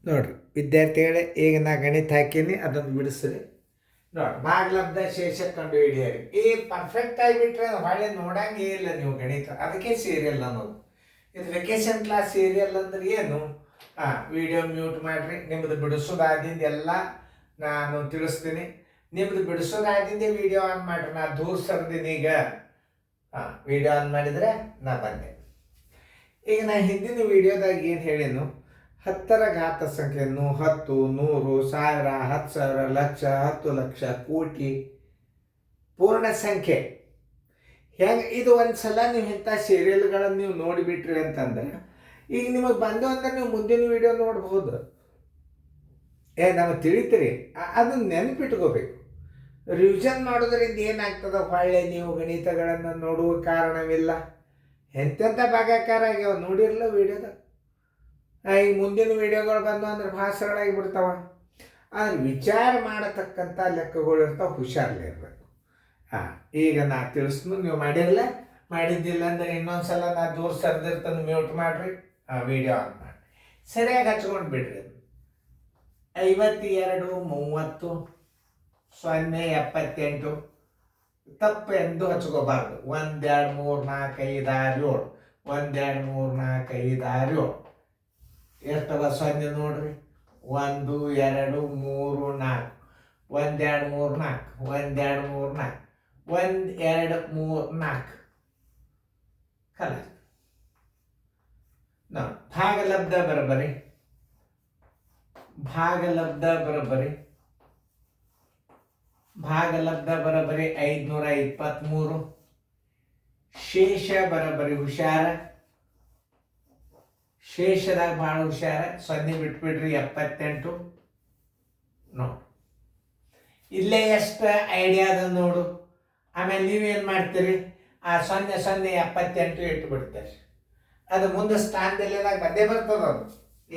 ನೋಡ್ರಿ ವಿದ್ಯಾರ್ಥಿಗಳೇ, ಈಗ ನಾ ಗಣಿತ ಹಾಕೀನಿ, ಅದನ್ನು ಬಿಡಿಸ್ರಿ. ನೋಡ್ರಿ, ಭಾಗಲಬ್ಧ ಶೇಷ ಕಂಡು ಹಿಡಿಯರಿ. ಈ ಪರ್ಫೆಕ್ಟ್ ಆಗಿಬಿಟ್ರೆ ಹೊಳೆ ನೋಡಂಗೇ ಇಲ್ಲ ನೀವು ಗಣಿತ. ಅದಕ್ಕೆ ಸೀರಿಯಲ್ ಅನ್ನೋದು. ಇದು ವೆಕೇಶನ್ ಕ್ಲಾಸ್ ಸೀರಿಯಲ್ ಅಂದ್ರೆ ಏನು? ವಿಡಿಯೋ ಮ್ಯೂಟ್ ಮಾಡ್ರಿ. ನಿಮ್ಮದು ಬಿಡಿಸೋದಾದಿಂದ ಎಲ್ಲ ನಾನು ತಿಳಿಸ್ತೀನಿ. ನಿಮ್ದು ಬಿಡಿಸೋದಾದಿಂದ ವಿಡಿಯೋ ಆನ್ ಮಾಡ್ರಿ. ನಾ ದೂರ ಸರ್ದೀನಿ ಈಗ. ವಿಡಿಯೋ ಆನ್ ಮಾಡಿದರೆ ನಾ ಬಂದೆ. ಈಗ ನಾ ಹಿಂದಿನ ವಿಡಿಯೋದಾಗ ಏನು ಹೇಳೇನು? 10ರ ಘಾತ ಸಂಖ್ಯೆಯನ್ನು 10, 100, 1000, 10,000, ಲಕ್ಷ, 10 ಲಕ್ಷ, ಕೋಟಿ, ಪೂರ್ಣ ಸಂಖ್ಯೆ ಹೆಂಗೆ ಇದು ಒಂದ್ಸಲ ನೀವು ಇಂಥ ಸೀರಿಯಲ್ಗಳನ್ನು ನೀವು ನೋಡಿಬಿಟ್ರಿ ಅಂತಂದ್ರೆ ಈಗ ನಿಮಗೆ ಬಂದು ಅಂದ್ರೆ ನೀವು ಮುಂದಿನ ವಿಡಿಯೋ ನೋಡ್ಬೋದು. ನಮಗೆ ತಿಳಿತೀರಿ. ಅದನ್ನ ನೆನಪಿಟ್ಕೋಬೇಕು. ರಿವಿಷನ್ ಮಾಡೋದ್ರಿಂದ ಏನಾಗ್ತದೆ, ಹೊಳ್ಳೆ ನೀವು ಗಣಿತಗಳನ್ನು ನೋಡುವ ಕಾರಣವಿಲ್ಲ. ಎಂತೆಂಥ ಭಾಗಾಕಾರ ಆಗ್ಯಾವ ನೋಡಿರಲ್ಲ ವಿಡಿಯೋದಾಗ. ಈಗ ಮುಂದಿನ ವಿಡಿಯೋಗಳು ಬಂದು ಅಂದ್ರೆ ಭಾಳ ಸರಳಾಗಿ ಬಿಡ್ತಾವ. ಆದ್ರೆ ವಿಚಾರ ಮಾಡತಕ್ಕಂಥ ಲೆಕ್ಕಗಳು ಇರ್ತಾವೆ. ಹುಷಾರಲ್ಲಿರ್ಬೇಕು. ಈಗ ನಾ ತಿಳಿಸ್ನು, ನೀವು ಮಾಡಿರಲ್ಲ. ಮಾಡಿದ್ದಿಲ್ಲ ಅಂದ್ರೆ ಇನ್ನೊಂದ್ಸಲ ನಾ ದೂರ ಸರ್ದಿರ್ತಾನೆ, ಮ್ಯೂಟ್ ಮಾಡ್ರಿ, ವಿಡಿಯೋ ಆನ್ ಮಾಡಿ ಸರಿಯಾಗಿ ಹಚ್ಕೊಂಡು ಬಿಡ್ರಿ. 52, 30, 0, 78 ತಪ್ಪು ಎಂದು ಹಚ್ಕೋಬಾರ್ದು. 1, 2, 3, 4, 5, 6, 7. 1, 2, 3, 4, 5, 6, 7 ಎಷ್ಟವ 0 ನೋಡ್ರಿ. 1, 2, 3, 4. 1, 2, 3, 4. 1, 2, 3, 4. 1, 2, 3, 4 ಕಲ. ಭಾಗಲಬ್ಧ ಬರಬರಿ. ಭಾಗಲಬ್ಧ ಬರಬರಿ. ಭಾಗಲಬ್ಧ ಬರಬರಿ 523. ಶೇಷ ಬರಬರಿ ಹುಷಾರ. ಶೇಷದಾಗ ಭಾಳ ಹುಷಾರ. 0 ಬಿಟ್ಬಿಡ್ರಿ. 78 ನೋಡು. ಇಲ್ಲೇ ಎಷ್ಟು ಐಡಿಯಾ ಅದ ನೋಡು. ಆಮೇಲೆ ನೀವೇನು ಮಾಡ್ತೀರಿ, 0, 0, 78 ಇಟ್ಟು ಬಿಡ್ತೀರಿ. ಅದು ಮುಂದೆ ಸ್ಥಾನದಲ್ಲಿದಾಗ ಬಂದೇ ಬರ್ತದೆ. ಅದು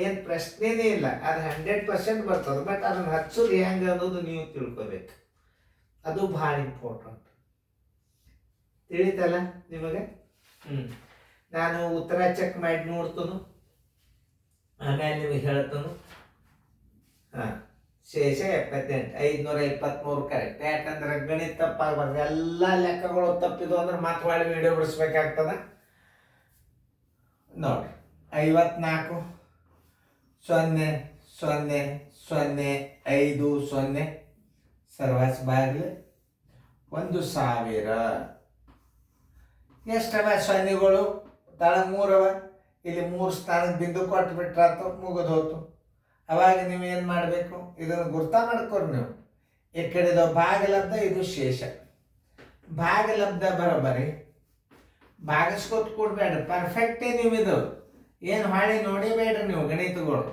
ಏನು ಪ್ರಶ್ನೆನೇ ಇಲ್ಲ. ಅದು 100% ಬರ್ತದೆ. ಬಟ್ ಅದನ್ನು ಹಚ್ಚೋದು ಹೆಂಗೆ ಅನ್ನೋದು ನೀವು ತಿಳ್ಕೊಬೇಕು. ಅದು ಭಾಳ ಇಂಪಾರ್ಟೆಂಟ್. ತಿಳಿತಲ್ಲ ನಿಮಗೆ? ನಾನು ಉತ್ತರ ಚೆಕ್ ಮಾಡಿ ನೋಡ್ತನು, ಆಮೇಲೆ ನಿಮಗೆ ಹೇಳ್ತನು. ಶೇಷ 78, 523 ಕರೆಕ್ಟ್. ಯಾಕಂದ್ರೆ ಗಣಿತ ತಪ್ಪಾಗಬಾರ್ದು. ಎಲ್ಲ ಲೆಕ್ಕಗಳು ತಪ್ಪಿದ್ವು ಅಂದ್ರೆ ಮತ್ತೆ ಒಳ್ಳೆ ವಿಡಿಯೋ ಬಿಡಿಸ್ಬೇಕಾಗ್ತದ. ನೋಡ್ರಿ, 54, 0, 0, 0, 5, 0 ಸರ್ವಾಸ ಬಾಗಿಲು 1000. ಎಷ್ಟವ ಸೊನ್ನೆಗಳು? ತಳ 3 ಅವ. ಇಲ್ಲಿ 3 ಸ್ಥಾನಕ್ಕೆ ಬಿಂದು ಕೊಟ್ಟು ಬಿಟ್ರಾತು, ಮುಗಿದು ಹೋತು. ಅವಾಗ ನೀವು ಏನು ಮಾಡಬೇಕು, ಇದನ್ನು ಗುರ್ತ ಮಾಡ್ಕೊರಿ ನೀವು. ಈ ಕಡೆದು ಭಾಗಲಬ್ಧ, ಇದು ಶೇಷ. ಭಾಗಲಬ್ಧ ಬರೋಬರಿ. ಭಾಗಿಸ್ಕೊತ ಕೊಡ್ಬೇಡ್ರಿ. ಪರ್ಫೆಕ್ಟೇ ನೀವು ಇದು. ಏನು ಹಾಳಿ ನೋಡಿಬೇಡ್ರಿ ನೀವು ಗಣಿತಗಳು.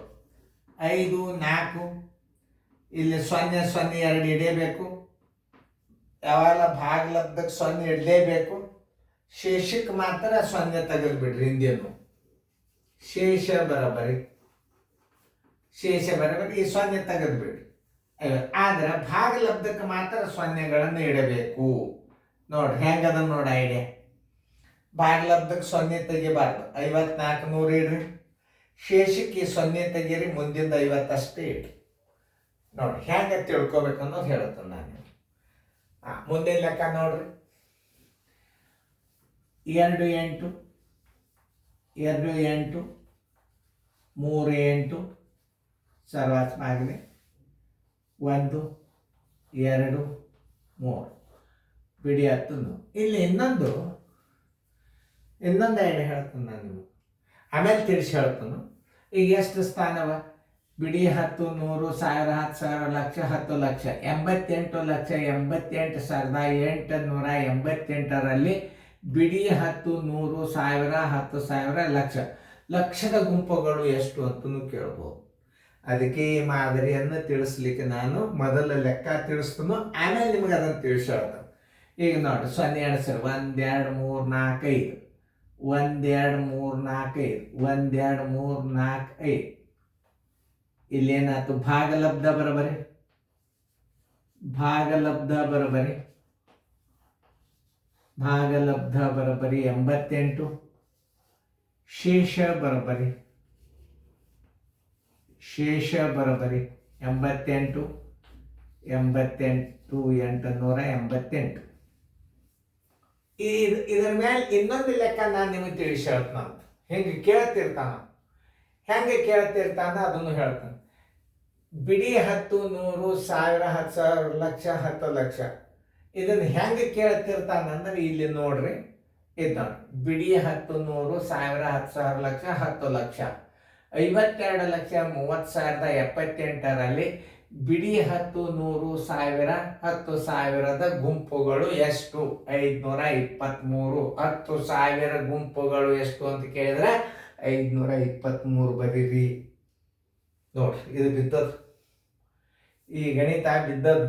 5, 4 ಇಲ್ಲಿ 0, 0, 2 ಇಡೇಬೇಕು. ಯಾವಾಗ ಭಾಗಲಬ್ಧಕ್ಕೆ 0 ಇಡಲೇಬೇಕು. ಶೇಷಕ್ಕೆ ಮಾತ್ರ 0 ತೆಗೆದ್ಬಿಡ್ರಿ. ಹಿಂದೇನು ಶೇಷ ಬರಬರಿ. ಶೇಷ ಬರಬರಿ. ಈ 0 ತೆಗೆದ್ಬಿಡ್ರಿ. ಆದ್ರೆ ಭಾಗಲಬ್ಧಕ್ಕೆ ಮಾತ್ರ 0ಗಳನ್ನು ಇಡಬೇಕು. ನೋಡ್ರಿ ಹೆಂಗದ ನೋಡಿ ಐಡಿಯಾ. ಭಾಗಲಬ್ಧಕ್ಕೆ 0 ತೆಗಿಬಾರ್ದು. 54, 100 ಇಡ್ರಿ. ಶೇಷಕ್ಕೆ 0 ತೆಗೀರಿ. ಮುಂದಿಂದ 50 ಅಷ್ಟೇ ಇಡ್ರಿ. ನೋಡ್ರಿ ಹೆಂಗೆ ತಿಳ್ಕೊಬೇಕು ಅನ್ನೋದು ಹೇಳ್ತೇನೆ ನಾನು. ಮುಂದಿನ ಲೆಕ್ಕ ನೋಡ್ರಿ. 2, 8, 2, 8, 3, 8 ಸರ್ವಾಸ ಬಾಗಿಲು 1, 2, 3 ಬಿಡಿ 10. ಇಲ್ಲಿ ಇನ್ನೊಂದು ಐಡಿಯಾ ಹೇಳ್ತೀನಿ ನಾನು ನಿಮಗೆ. ಆಮೇಲೆ ತಿಳಿಸಿ ಹೇಳ್ತಾನು. ಈಗ ಎಷ್ಟು ಸ್ಥಾನವ? ಬಿಡಿ 10, 100, 1000, 10,000, ಲಕ್ಷ, 10 ಲಕ್ಷ. 88,888,888ರಲ್ಲಿ ಬಿಡಿ 10, 100, 1000, 10,000, ಲಕ್ಷ. ಲಕ್ಷದ ಗುಂಪುಗಳು ಎಷ್ಟು ಅಂತಲೂ ಕೇಳ್ಬೋದು. ಅದಕ್ಕೆ ಈ ಮಾದರಿಯನ್ನು ತಿಳಿಸ್ಲಿಕ್ಕೆ ನಾನು ಮೊದಲ ಲೆಕ್ಕ ತಿಳಿಸ್ತಾನು, ಆಮೇಲೆ ನಿಮಗೆ ಅದನ್ನು ತಿಳಿಸಿ ಹೇಳ್ತಾನೆ. ಈಗ ನೋಡಿ 0 ಎಣಿಸ್ರಿ. 1, 2, 3, 4, 5. 1, 2, 3, 4, 5. 1, 2, 3, 4, 5. ಇಲ್ಲೇನಾಯ್ತು? ಭಾಗಲಬ್ಧ ಬರಬರಿ. ಭಾಗಲಬ್ಧ ಬರಬರಿ. ಭಾಗಲಬ್ಧ ಬರಬರಿ 88. ಶೇಷ ಬರಬರಿ. ಶೇಷ ಬರೋಬರಿ 88, 888. ಇದ್ರ ಮೇಲೆ ಇನ್ನೊಂದು ಲೆಕ್ಕ ನಾನು ನಿಮಗೆ ತಿಳಿಸಿ ಹೇಳ್ತಾನ. ಹೆಂಗೆ ಕೇಳ್ತಿರ್ತಾನ ಅದನ್ನು ಹೇಳ್ತಾನೆ. ಬಿಡಿ 10, 100, 1000, 10,000, ಲಕ್ಷ, 10 ಲಕ್ಷ. ಇದನ್ನು ಹೆಂಗೆ ಕೇಳ್ತಿರ್ತಾನಂದ್ರೆ ಇಲ್ಲಿ ನೋಡ್ರಿ, ಇದು ಬಿಡಿ 10, 100, 1000, 10,000, ಲಕ್ಷ, 10 ಲಕ್ಷ. 52 ಲಕ್ಷ 30,000 78ರಲ್ಲಿ ಬಿಡಿ 10, 100, 1000, 10,000ದ ಗುಂಪುಗಳು ಎಷ್ಟು? 523. 10,000 ಗುಂಪುಗಳು ಎಷ್ಟು ಅಂತ ಕೇಳಿದ್ರೆ 523 ಬರೀರಿ. ನೋಡ್ರಿ, ಇದು ಬಿದ್ದದ್ದು, ಈ ಗಣಿತ ಬಿದ್ದದ್ದು.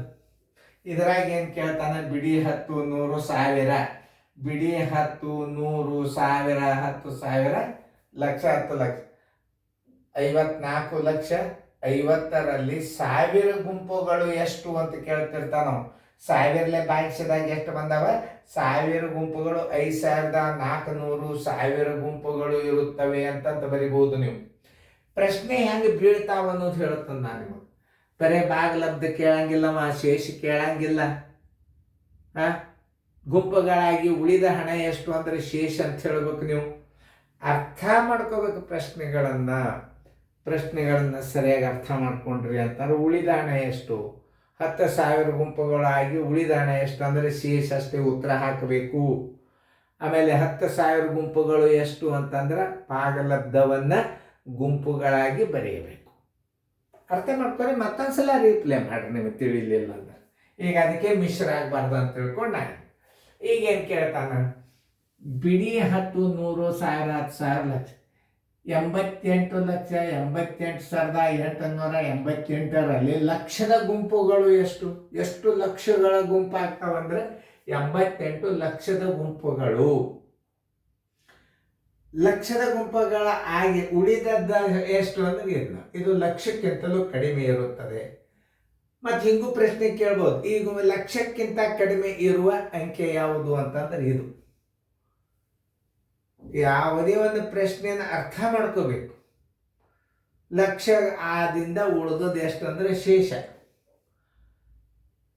ಇದ್ರಾಗ ಏನು ಕೇಳ್ತಾನೆ? ಬಿಡಿ 10, 100, 1000. ಬಿಡಿ 10, 100, 1000, 10,000, ಲಕ್ಷ, 10 ಲಕ್ಷ. 54 ಲಕ್ಷ. 50ರಲ್ಲಿ 1000 ಗುಂಪುಗಳು ಎಷ್ಟು ಅಂತ ಕೇಳ್ತಿರ್ತಾನ ನಾವು. 1000ಲೆ ಭಾಗಿಸಿದಾಗ ಎಷ್ಟು ಬಂದಾವ? 1000 ಗುಂಪುಗಳು 5,400 1000 ಗುಂಪುಗಳು ಇರುತ್ತವೆ ಅಂತ ಬರಿಬಹುದು ನೀವು. ಪ್ರಶ್ನೆ ಹೆಂಗೆ ಬೀಳ್ತಾವ ಅನ್ನೋದು ಹೇಳುತ್ತಂದು ನಾನು ನಿಮಗೆ. ಬರೇ ಭಾಗಲಬ್ಧ ಕೇಳಂಗಿಲ್ಲವ, ಶೇಷ ಕೇಳಂಗಿಲ್ಲ. ಗುಂಪುಗಳಾಗಿ ಉಳಿದ ಹಣ ಎಷ್ಟು ಅಂದರೆ ಶೇಷ ಅಂತ ಹೇಳ್ಬೇಕು. ನೀವು ಅರ್ಥ ಮಾಡ್ಕೋಬೇಕು ಪ್ರಶ್ನೆಗಳನ್ನು ಸರಿಯಾಗಿ ಅರ್ಥ ಮಾಡ್ಕೊಂಡ್ರಿ ಅಂತಾರೆ. ಉಳಿದ ಹಣ ಎಷ್ಟು? 10,000 ಗುಂಪುಗಳಾಗಿ ಉಳಿದ ಹಣ ಎಷ್ಟು ಅಂದರೆ ಶೇಷ ಅಷ್ಟೇ ಉತ್ತರ ಹಾಕಬೇಕು. ಆಮೇಲೆ 10,000 ಗುಂಪುಗಳು ಎಷ್ಟು ಅಂತಂದ್ರೆ ಭಾಗಲಬ್ಧವನ್ನು ಗುಂಪುಗಳಾಗಿ ಬರೆಯಬೇಕು. ಅರ್ಥ ಮಾಡ್ಕೊಳ್ಳಿ. ಮತ್ತೊಂದ್ಸಲ ರೀಪ್ಲೇ ಮಾಡ್ರಿ ನಿಮಗೆ ತಿಳಿಲಿಲ್ಲ ಅಂದ್ರೆ. ಈಗ ಅದಕ್ಕೆ ಮಿಶ್ರ ಆಗಬಾರ್ದು ಅಂತ ತಿಳ್ಕೊಂಡು ನಾನು ಈಗೇನು ಕೇಳ್ತಾನ? ಬಿಡಿ 10, 100, 1000, 10,000, ಲಕ್ಷ. 88 ಲಕ್ಷ 88,888ರಲ್ಲಿ ಲಕ್ಷದ ಗುಂಪುಗಳು ಎಷ್ಟು ಲಕ್ಷಗಳ ಗುಂಪು ಆಗ್ತಾವಂದ್ರೆ 88 ಲಕ್ಷದ ಗುಂಪುಗಳು. ಲಕ್ಷದ ಗುಂಪುಗಳ ಆಗಿ ಉಳಿದದ್ದ ಎಷ್ಟು ಅಂದ್ರೆ ಇದು ಲಕ್ಷಕ್ಕಿಂತಲೂ ಕಡಿಮೆ ಇರುತ್ತದೆ. ಮತ್ತು ಹಿಂಗೂ ಪ್ರಶ್ನೆ ಕೇಳ್ಬೋದು, ಈಗ ಲಕ್ಷಕ್ಕಿಂತ ಕಡಿಮೆ ಇರುವ ಅಂಕೆ ಯಾವುದು ಅಂತಂದ್ರೆ ಇದು. ಯಾವುದೇ ಒಂದು ಪ್ರಶ್ನೆಯನ್ನು ಅರ್ಥ ಮಾಡ್ಕೋಬೇಕು. ಲಕ್ಷ ಆದಿಂದ ಉಳಿದದ್ದು ಎಷ್ಟು ಅಂದ್ರೆ ಶೇಷ.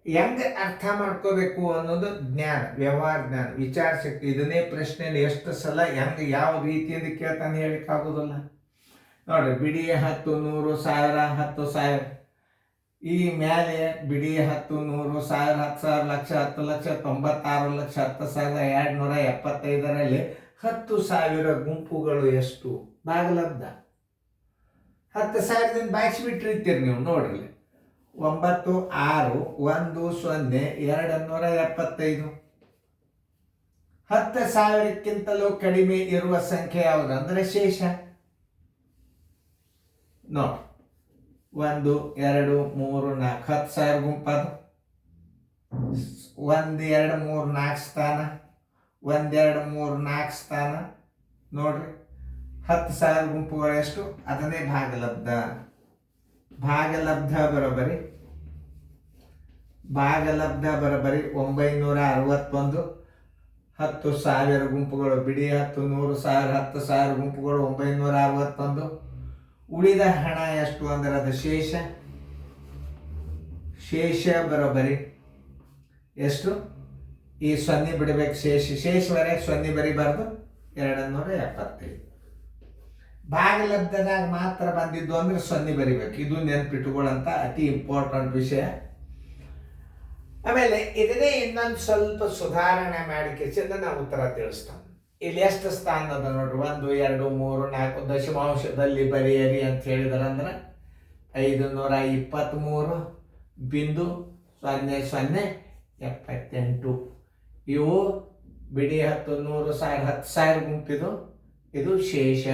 ಹೆಂಗೆ ಅರ್ಥ ಮಾಡ್ಕೋಬೇಕು ಅನ್ನೋದು ಜ್ಞಾನ, ವ್ಯವಹಾರ ಜ್ಞಾನ, ವಿಚಾರ ಶಕ್ತಿ. ಇದನ್ನೇ ಪ್ರಶ್ನೆಯಲ್ಲಿ ಎಷ್ಟು ಸಲ ಹೆಂಗೆ ಯಾವ ರೀತಿಯಿಂದ ಕೇಳ್ತಾನೆ ಹೇಳಿಕ್ಕಾಗೋದಿಲ್ಲ. ನೋಡ್ರಿ, ಬಿಡಿ 10, 100, 1000, 10,000. ಈ ಮೇಲೆ ಬಿಡಿ 10, 100, 1000, 10,000, ಲಕ್ಷ, 10 ಲಕ್ಷ, 96 ಲಕ್ಷ 10,275ರಲ್ಲಿ 10,000 ಗುಂಪುಗಳು ಎಷ್ಟು? ಭಾಗಲಬ್ಧ. 10,000ದಿಂದ ಭಾಗಿಸಿಬಿಟ್ಟಿರ್ತೀರಿ ನೀವು. ನೋಡ್ರಿ, 9, 6, 1, 0, 275. 10,000ಕ್ಕಿಂತಲೂ ಕಡಿಮೆ ಇರುವ ಸಂಖ್ಯೆ ಯಾವುದು ಅಂದರೆ ಶೇಷ. ನೋಡಿ, 1, 2, 3, 4 10,000 ಗುಂಪದು. 1, 2, 3, 4 ಸ್ಥಾನ. 1, 2, 3, 4 ಸ್ಥಾನ. ನೋಡ್ರಿ, 10,000 ಗುಂಪುಗಳು ಎಷ್ಟು? ಅದನ್ನೇ ಭಾಗಲಬ್ಧ. ಭಾಗಲಬ್ಧ ಬರೋಬರಿ 961. 10,000 ಗುಂಪುಗಳು ಬಿಡಿ 10, 100, 1000, 10,000 ಗುಂಪುಗಳು 961. ಉಳಿದ ಹಣ ಎಷ್ಟು ಅಂದ್ರೆ ಅದು ಶೇಷ ಬರೋಬರಿ ಎಷ್ಟು? ಈ 0 ಬಿಡಬೇಕು. ಶೇಷವರೆಗೆ 0 ಬರಿಬಾರ್ದು. 275. ಭಾಗಲಬ್ಧದಾಗ ಮಾತ್ರ ಬಂದಿದ್ದು ಅಂದ್ರೆ 0 ಬರಿಬೇಕು. ಇದು ನೆನ್ಪಿಟ್ಟುಕೊಳ್ಳಂತ ಅತಿ ಇಂಪಾರ್ಟೆಂಟ್ ವಿಷಯ. ಆಮೇಲೆ ಇದನ್ನೇ ಇನ್ನೊಂದು ಸ್ವಲ್ಪ ಸುಧಾರಣೆ ಮಾಡಿಕೆಸಿಂದ ನಾವು ಉತ್ತರ ತಿಳಿಸ್ತಾನೆ. ಇಲ್ಲಿ ಎಷ್ಟು ಸ್ಥಾನ ಅದ ನೋಡ್ರಿ? 1, 2, 3, 4 ದಶಮಾಂಶದಲ್ಲಿ ಬರೆಯಿರಿ ಅಂತ ಹೇಳಿದಾರಂದ್ರೆ 523.0078. ಇವು ಬಿಡಿ 10, 100, 1000, 10,000 ಗುಂಪಿದು. ಇದು ಶೇಷ,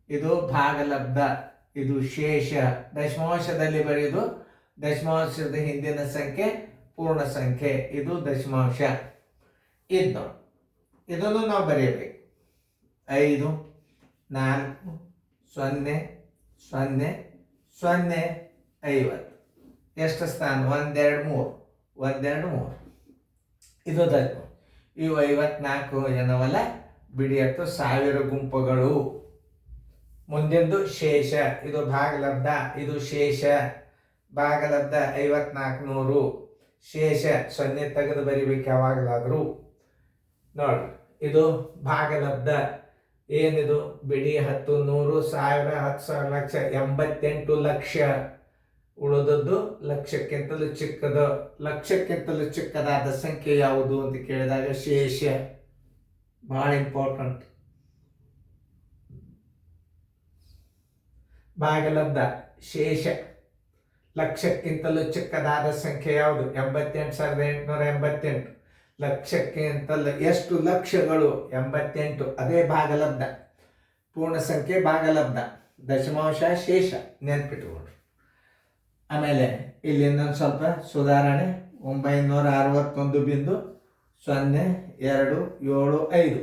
ಇದು ಭಾಗಲಬ್ಧ, ಇದು ಶೇಷ. ದಶಮಾಂಶದಲ್ಲಿ ಬರೆಯೋದು ದಶಮಾಂಶದ ಹಿಂದಿನ ಸಂಖ್ಯೆ ಪೂರ್ಣ ಸಂಖ್ಯೆ, ಇದು ದಶಮಾಂಶ. ಇದನ್ನು ನಾವು ಬರೆಯಬೇಕು. 5, 4, 0, 0, 0, 50. ಎಷ್ಟು ಸ್ಥಾನ? 1, 2, 3. 1, 2, 3. ಇದು ದಶಮಾಂಶ. ಇವು 54 ಏನವಲ್ಲ ಬಿಡಿ 10,000 ಗುಂಪುಗಳು. ಮುಂದಿಂದು ಶೇಷ, ಇದು ಭಾಗಲಬ್ಧ, ಇದು ಶೇಷ. ಭಾಗಲಬ್ಧ 5400, ಶೇಷ 0 ತೆಗೆದು ಬರಿಬೇಕು ಯಾವಾಗಲಾದರೂ. ನೋಡ್ರಿ, ಇದು ಭಾಗಲಬ್ಧ. ಏನಿದು? ಬಿಡಿ 10, 100, 1000, 10,000, ಲಕ್ಷ, 88 ಲಕ್ಷ. ಉಳಿದದ್ದು ಲಕ್ಷಕ್ಕಿಂತಲೂ ಚಿಕ್ಕದು. ಲಕ್ಷಕ್ಕಿಂತಲೂ ಚಿಕ್ಕದಾದ ಸಂಖ್ಯೆ ಯಾವುದು ಅಂತ ಕೇಳಿದಾಗ ಶೇಷ. ಬಹಳ ಇಂಪಾರ್ಟೆಂಟ್. ಭಾಗಲಬ್ಧ, ಶೇಷ. ಲಕ್ಷಕ್ಕಿಂತಲೂ ಚಿಕ್ಕದಾದ ಸಂಖ್ಯೆ ಯಾವುದು? 88,888. ಲಕ್ಷಕ್ಕಿಂತಲೂ ಎಷ್ಟು ಲಕ್ಷಗಳು? 88. ಅದೇ ಭಾಗಲಬ್ಧ. ಪೂರ್ಣ ಸಂಖ್ಯೆ ಭಾಗಲಬ್ಧ, ದಶಮಾಂಶ ಶೇಷ. ನೆನ್ಪಿಟ್ಕೊಳ್ರಿ. ಆಮೇಲೆ ಇಲ್ಲಿ ಇನ್ನೊಂದು ಸ್ವಲ್ಪ ಸುಧಾರಣೆ. 961.0275.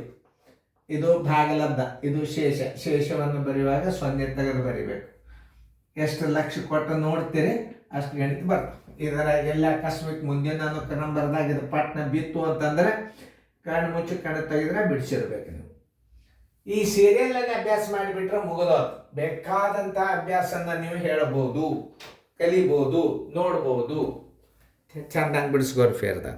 ಇದು ಭಾಗಲಬ್ಧ, ಇದು ಶೇಷ. ಶೇಷವನ್ನು ಬರೆಯುವಾಗ 0 ತೆಗೆದು ಬರಿಬೇಕು. ಎಷ್ಟು ಲಕ್ಷ ಕೊಟ್ಟು ನೋಡ್ತೀರಿ ಅಷ್ಟು ಗಣಿತ ಬರ್ತದೆ. ಇದರ ಎಲ್ಲ ಅಕಸ್ಮಾತ್ ಮುಂದಿನ ನಂಬರ್ದಾಗ ಇದು ಪಟ್ನ ಬಿತ್ತು ಅಂತಂದ್ರೆ ಕಣ್ಣು ಮುಚ್ಚಿ ಕಣ್ಣು ತೆಗೆದ್ರೆ ಬಿಡಿಸಿರ್ಬೇಕು ನೀವು. ಈ ಸೀರಿಯಲ್ನಾಗ ಅಭ್ಯಾಸ ಮಾಡಿಬಿಟ್ರೆ ಮುಗಿದೋದು. ಬೇಕಾದಂಥ ಅಭ್ಯಾಸನ ನೀವು ಹೇಳಬಹುದು, ಕಲಿಬಹುದು, ನೋಡ್ಬೋದು. ಚಂದಂಗೆ ಬಿಡಿಸ್ಕೋರಿ ಫೇರ್ದಾಗ.